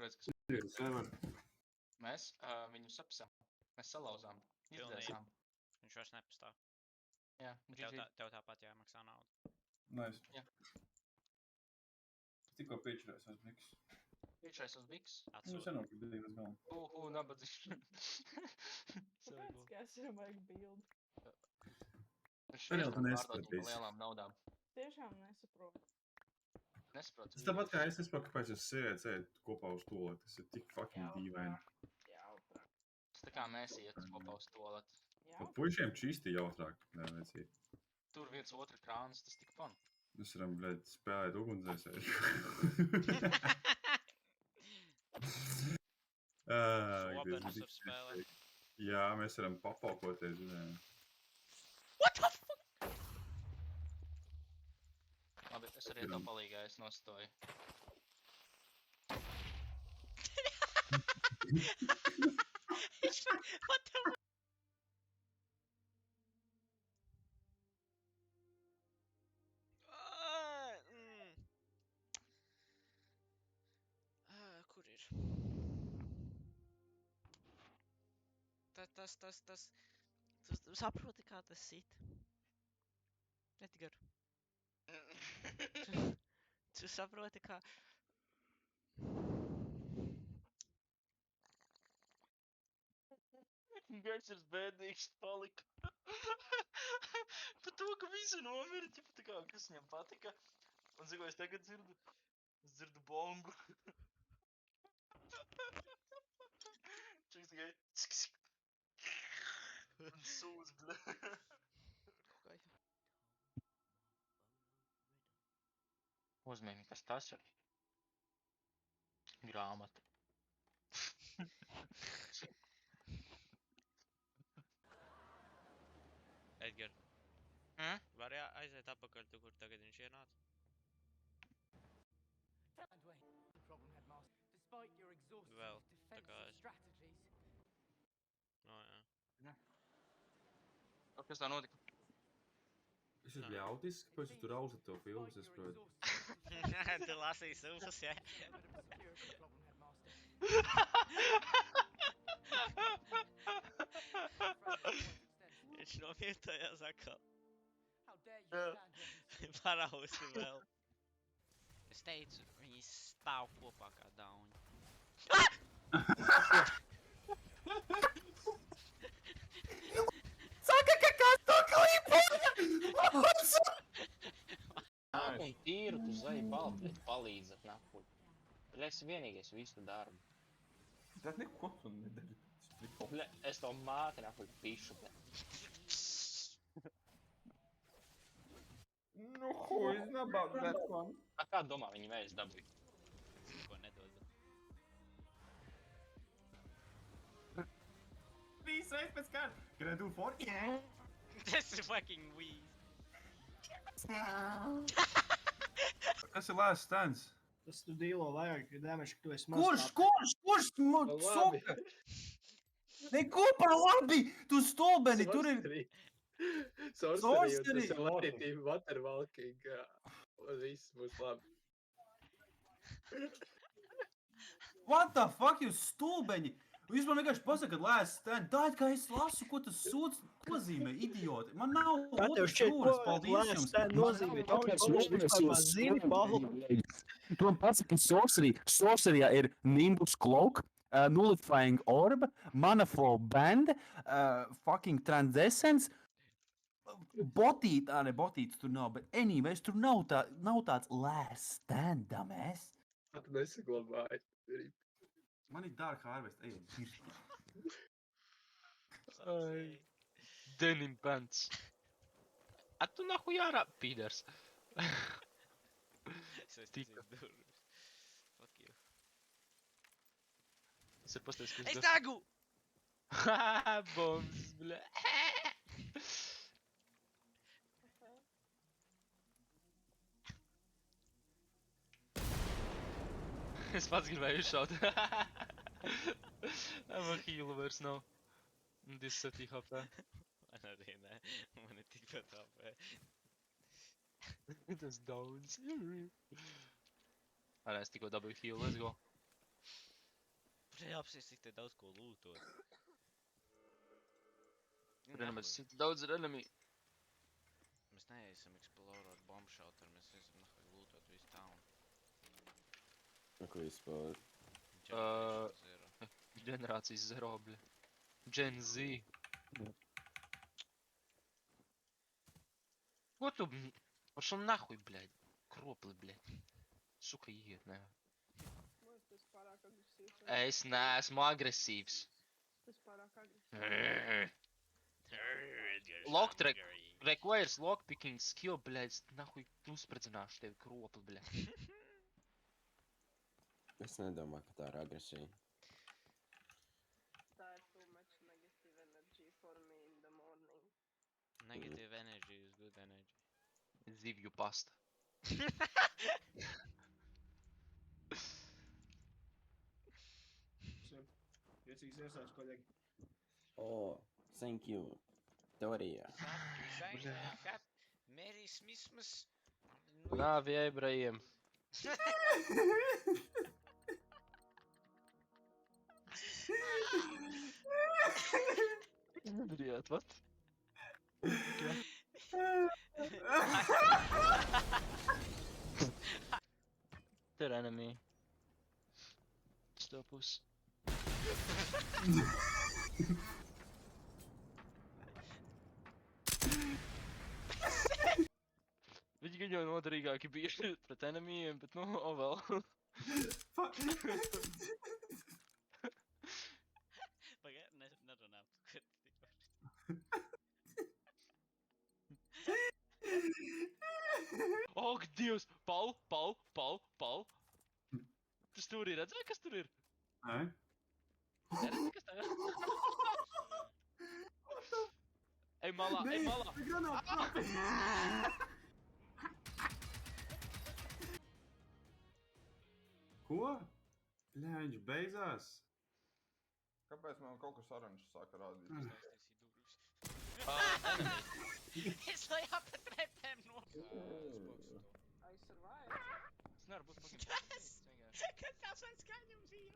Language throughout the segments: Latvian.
redz, kas Ir sever. mēs viņu sapsam. Mēs salauzām. Izdzēsām. Viņš vairs nepastāv. Jā, Tev tāpat jāmaksā naudu. Nice. Jā. Es tikko piečurēs uz Biks. Piečais uz Biks. Nu, senāk ir divas galva. Nabadzīšana. Kāpēc, ka es jau vajag bildi? Tad jau tu nesapratīsi. Lielām naudām. Tiešām nesaprotu. Nesaprotu. Tas tāpat kā es nesaprotu, kāpēc jūs sievietes ejat kopā uz toleti. Tas ir tik fucking dīvaini. Jautrāk. Tas tā kā mēs iet kopā uz toaletu. Pat puišiem čisti jautrāk. Nē, vecīt. Tur viens otru krāns, tas tik fun. Mēs varam, bļaļ, spēlēt ugunsdzēsēju. Slobenes var spēlēt. Jā, mēs varam papaukoties, zinājām. What the fuck? Labi, es arī to palīgā, es nostoju. What the fuck? Kur ir? Tu saproti, kā tas sit? Edgar. Tu saproti, kā... Gars ir bēdīgs palika. Par to, ka visi nomira, ķipa tā kā, kas viņam patika. Un zinu, es tagad dzirdu. Es dzirdu bombu. Čiks tikai... Un sūdz, bļa. Uzmini, kas tas ir? Grāmata. Edgar. Vari aiziet apakaļ tu, kur tagad viņš ienāca? Vēl, tā kā es. No, jā. Kas tā notika? Es esmu ļautis, kāpēc tu tur auzi to filmas, es protu. Tu lasīji sūsas, jā? Viņš nomietājās atkal. Parausti vēl. Es teicu, viņi stāv kopā kā dauni. Saka, ka kas to klipoja! Un tīru tu zai balbēt palīdzat nakuļ. Bļa, esi vienīgais visu darbu. Tas neko tu nedari. Bļa, es to māti nakuļ pišu, bļa. No, who is not about that one? A kā domā viņi vējas dabūja? Ko nedod. Please, reiz pēc kāda. Can I do 4? Yeah. Tas ir fucking weed. Kas ir last stands? Tas tu dīlo vairāk damage, ka tu esi Kurš soka? Neko par labi! Tu stulbeni, tur ir... Sorcery, Celerity, Waterwalking, viss būs labi. What the fuck, jūs stulbeņi? Jūs man vienkārši pasakat, last stand. Tā ir kā es lasu, ko tas sūds nozīmē, idioti. Man nav otras jūras, paldies jums. Nozīmē, tāpēc mums vispār zini, Pahlu. Tu man pasaki, Sorceryā ir Nimbus Cloak, Nullifying Orb, Manaflow Band, fucking Transcendence, botīts tur nav, bet anyways, tur nav tāds last stand, damēs. Tu nesaglabāji. Man ir Dark Harvest, ej, piršķi. Denim pants. A tu nahuj ārā, pīders. Es aizticīju durvis. Fuck you. Es ir pastāstījis, kas Es degu! Haha, bombs, bļa. Es pats gribēju izšaut. Man healu vairs nav. 27 HP. Man arī ne. Man ir tikpat HP. Tas daudz. Arī es tikko dabūju healu, let's go. arī apsist, cik te daudz ko lūtot. Vienmēr cik daudz ir enemy. Mēs neiesim explorot bomb shelter, mēs iesim nahai lūtot visu town. Ko vispār? Generation Zero. Ģenerācijas zero, bļa. Gen Z. Ko tu... Пошел нахуй, блядь. Кропли, блядь. Сука, iet, ne. Tas pārāk agresīvs. Es neesmu agresīvs. Tas pārāk agresīvs. Locktrack requires lockpicking skill, блядь. Nahуй uzspridzināšu tevi kropli, блядь. Es nedomāju, ka tā ir agresija. Tā ir too much negative energy for me in the morning. Negative energy is good energy. Zivju pasta. Priecīgs Ziemassvētku, kolēģi. Oh, thank you. Torija. Merry Christmas. Nāvi ebrejiem. Блядь, what? They're enemy. Stop us. Viņi gan jau noderīgāki bija pret enemijiem, bet nu, o vēl. Pagaid, nerunām. Ak, Dievs! Paul! Tas tur ir, redzēji, kas tur ir? Nē? Neredzi, kas tā ir? Ej malā! Ko? Bļā, viņš beidzās. Kāpēc man kaut kas oranžs sāka rādīt? Es lai apatrētēm no... I survived. Es nevaru būt fucking Kas? vienkārši. Kas tās vairs skaņums ir?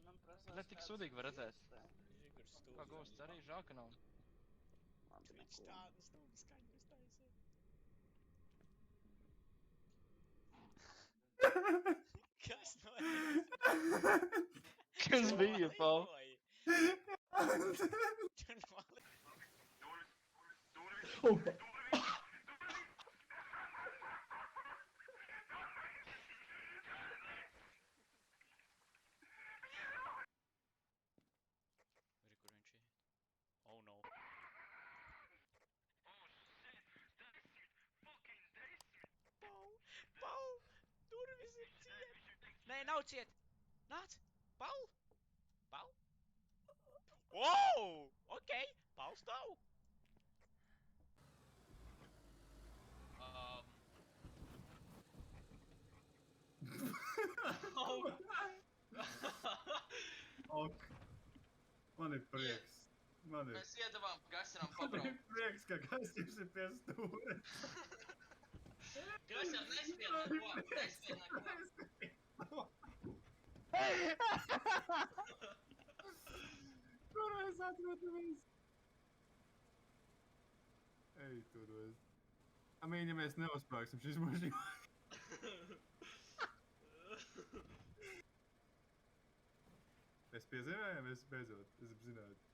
Man prasās Ne tik kāds sudīgi var redzēt. Žigurs Kā stūlis. ghosts arī žēl, ka nav. Viņš tādu stūdu skaņus taisē. Kas no Kas bija, Paul? Tur mali. Kur viņš ir? Oh no. Paul! Durvis ir ciet! Nē, nav ciet! Nāc! Paul! Wow! Ok! Paul stāv! Ok. Man ir prieks. Man ir iedavām Gasaram Man ir prieks, ka Gasters ir pie stūra. Gasar nespēj neko! Kur mēs atrodamies? Ej, tur mēs. Ja mēs neuzsprāgsim šis mašīna. Mēs piezīmējamies beidzot, es zinātu.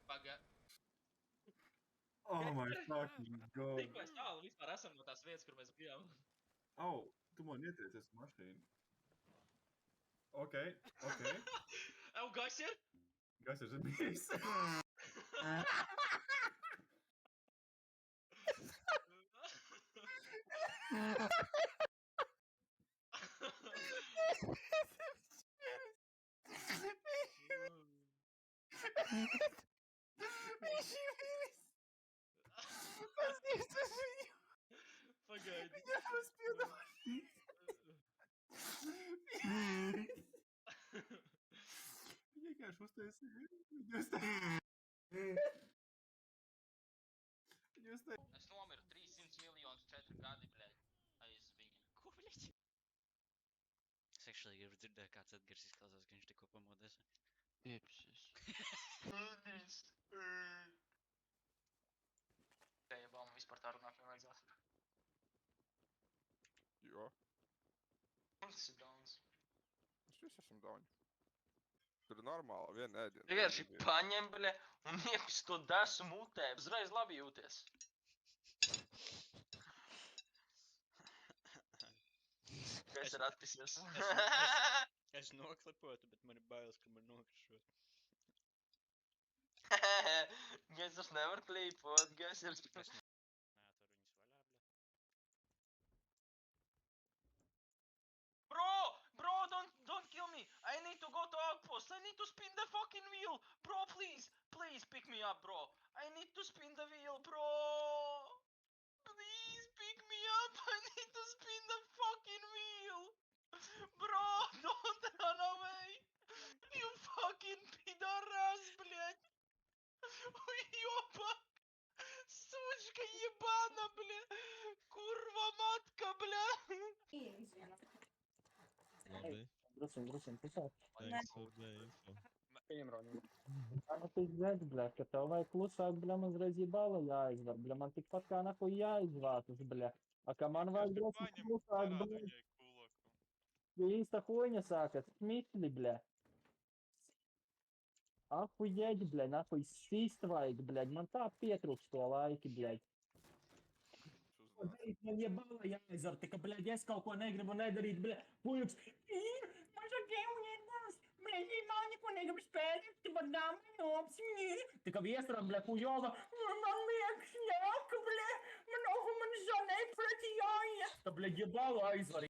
Paga. Oh my fucking god. Tik mēs tālu vispār esam no tās vietas, kur mēs bijām. Au, tu man ieteicies mašīnu. Ok. Ew, Gasar! Gasters ir bijis. Pagaidi. Vienkārši uztaisīja. Viņu uztaisīja. Es nomiru 300 miljonus 4 gadi, bļaļ. Aiz viņu. Ko, bļaļ? personīgi gribu dzirdēt, kāds Edgars izklausās, ka viņš tikko pamodies. Piepsis. Te jau baumu vispār tā runāt nevajadzētu. Jo. Tas ir daudz. Mēs visi esam dauni. Tur ir normāli, viena ēdiena. Vienkārši paņem, bļa, un iepis to desu mutē. Uzreiz labi jūties. Es ir atpisies. Es noklipotu, bet man ir bailes, ka man nokrišot. Gēzers nevar klīpot, Gēzers. Nē, tur viņas vaļā, bļa. Bro, don't kill me. I need to go to outpost. I need to spin the fucking wheel. Bro, please pick me up, bro. I need to spin the wheel, bro. Please pick me up. I need to spin the fucking wheel. Bro, don't run away. You fucking пидорас, блядь. Уёбок. Сучка ебана, бля. Курва матка, бля. Drusim, pusēt. Pieņem Roni. Man tik redz, bļa, ka tev vajag klusāk, bļa, man uzreiz jebala jāizvar, bļa, man tikpat kā nahuj jāizvātas, bļa. A ka man vajag drosmi klusāk, bļa. Īsta huņa sākas, smitli, bļa. Ahujeģi, bļa, nahuj sīst vajag, bļa, man tā pietrūks to laiki, bļa. Man jebala jāizvar, tika, bļa, es kaut ko negribu nedarīt, bļa, pujuks. Tika viesram, bļa, Pujova, man liekas, nāk, bļa, man žanēt pret jāies. Tā, bļa, jebala aizvar.